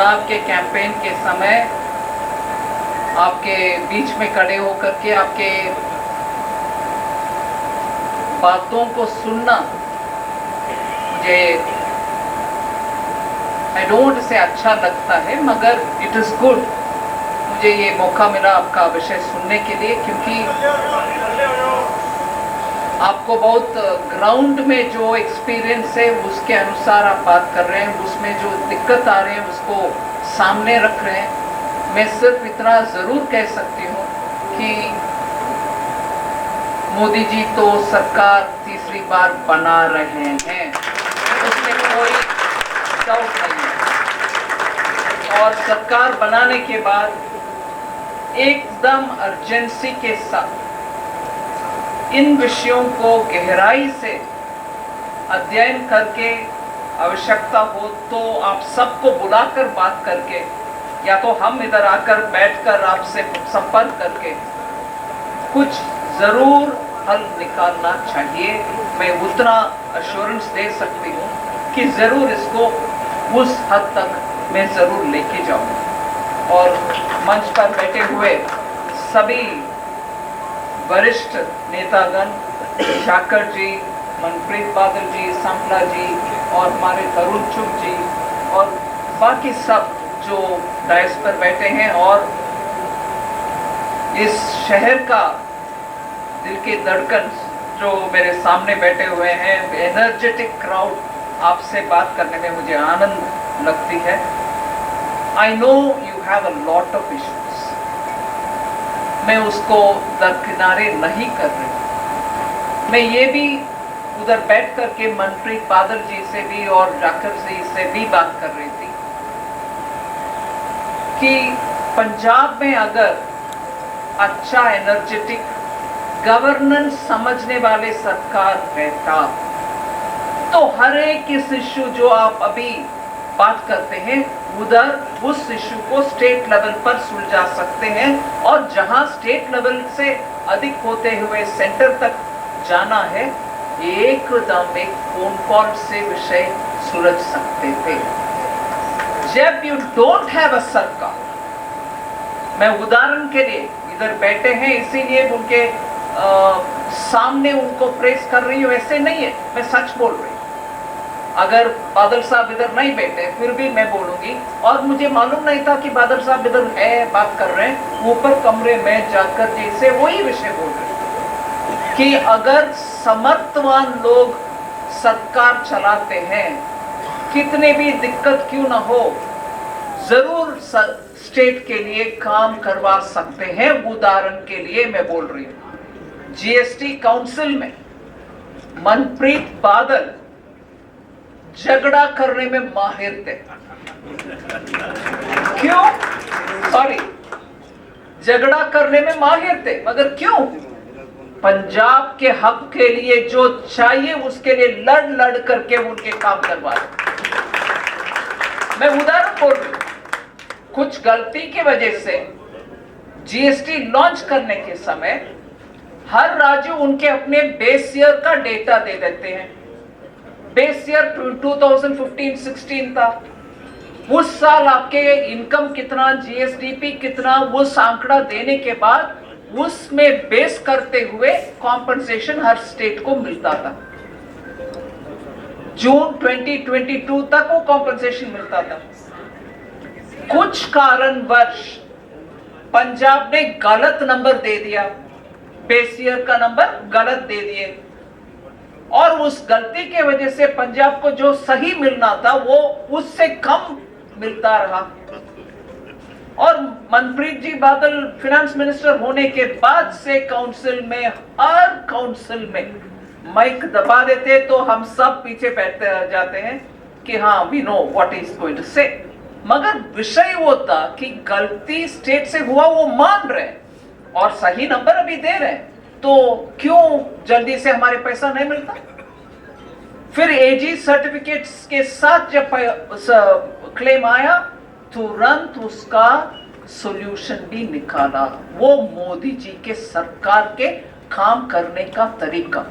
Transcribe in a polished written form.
चुनाव के कैंपेन के समय आपके बीच में खड़े होकर के आपके बातों को सुनना मुझे आई डोंट से अच्छा लगता है, मगर इट इज़ गुड मुझे ये मौका मिला आपका विषय सुनने के लिए, क्योंकि आपको बहुत ग्राउंड में जो एक्सपीरियंस है उसके अनुसार आप बात कर रहे हैं, उसमें जो दिक्कत आ रहे हैं उसको सामने रख रहे हैं। मैं सिर्फ इतना ज़रूर कह सकती हूँ कि मोदी जी तो सरकार तीसरी बार बना रहे हैं, उसमें कोई डाउट नहीं है। और सरकार बनाने के बाद एकदम अर्जेंसी के साथ इन विषयों को गहराई से अध्ययन करके आवश्यकता हो तो आप सबको बुलाकर बात करके, या तो हम इधर आकर बैठकर आपसे संपर्क करके कुछ ज़रूर हल निकालना चाहिए। मैं उतना अश्योरेंस दे सकती हूँ कि ज़रूर इसको उस हद तक मैं ज़रूर लेके जाऊँगी। और मंच पर बैठे हुए सभी वरिष्ठ नेतागण, शाकर जी, मनप्रीत बादल जी, सांपला जी और हमारे तरुण चुग जी और बाकी सब जो डायस पर बैठे हैं, और इस शहर का दिल के धड़कन जो मेरे सामने बैठे हुए हैं, एनर्जेटिक क्राउड, आपसे बात करने में मुझे आनंद लगती है। I know you have a lot of issues, मैं उसको दरकिनारे नहीं कर रही। मैं ये भी उधर बैठ करके मनप्रीत बादल जी से भी और जाकर जी से भी बात कर रही थी कि पंजाब में अगर अच्छा एनर्जेटिक गवर्नेंस समझने वाले सरकार रहता तो हर एक इस इश्यू जो आप अभी बात करते हैं उधर उस इश्यू को स्टेट लेवल पर सुलझा सकते हैं, और जहां स्टेट लेवल से अधिक होते हुए सेंटर तक जाना है, एकदम एक फोन कॉल से विषय सुलझ सकते थे। जब यू डोंट हैव अ सरकार, मैं उदाहरण के लिए इधर बैठे हैं इसीलिए उनके सामने उनको प्रेस कर रही हूँ, ऐसे नहीं है, मैं सच बोल रही हूँ। अगर बादल साहब इधर नहीं बैठे फिर भी मैं बोलूंगी, और मुझे मालूम नहीं था कि बादल साहब इधर है, बात कर रहे हैं, ऊपर कमरे में जाकर जैसे वही विषय बोल रहे हैं कि अगर समर्थवान लोग सरकार चलाते हैं, कितने भी दिक्कत क्यों ना हो, जरूर स्टेट के लिए काम करवा सकते हैं। उदाहरण के लिए मैं बोल रही हूँ, जीएसटी काउंसिल में मनप्रीत बादल झगड़ा करने में माहिर थे। क्यों? सॉरी, झगड़ा करने में माहिर थे, मगर क्यों? पंजाब के हक के लिए जो चाहिए उसके लिए लड़ लड़ करके उनके काम करवा रहे। मैं उदाहरण बोल रही हूं, कुछ गलती की वजह से जीएसटी लॉन्च करने के समय हर राज्य उनके अपने बेस ईयर का डेटा दे देते हैं। बेस ईयर 2015-16 था, उस साल आपके इनकम कितना, जीएसडीपी कितना, उस आंकड़ा देने के बाद उसमें बेस करते हुए कॉम्पनसेशन हर स्टेट को मिलता था। जून 2022 तक वो कॉम्पनसेशन मिलता था। कुछ कारणवश पंजाब ने गलत नंबर दे दिया, बेस ईयर का नंबर गलत दे दिए, और उस गलती के वजह से पंजाब को जो सही मिलना था वो उससे कम मिलता रहा। और मनप्रीत जी बादल फिनेंस मिनिस्टर होने के बाद से काउंसिल में, हर काउंसिल में माइक दबा देते तो हम सब पीछे बैठते जाते हैं कि हाँ we know what is going to say, मगर विषय वो था कि गलती स्टेट से हुआ वो मान रहे और सही नंबर अभी दे रहे हैं, तो क्यों जल्दी से हमारे पैसा नहीं मिलता? फिर एजी सर्टिफिकेट्स के साथ जब क्लेम आया तुरंत उसका सॉल्यूशन भी निकाला। वो मोदी जी के सरकार के काम करने का तरीका।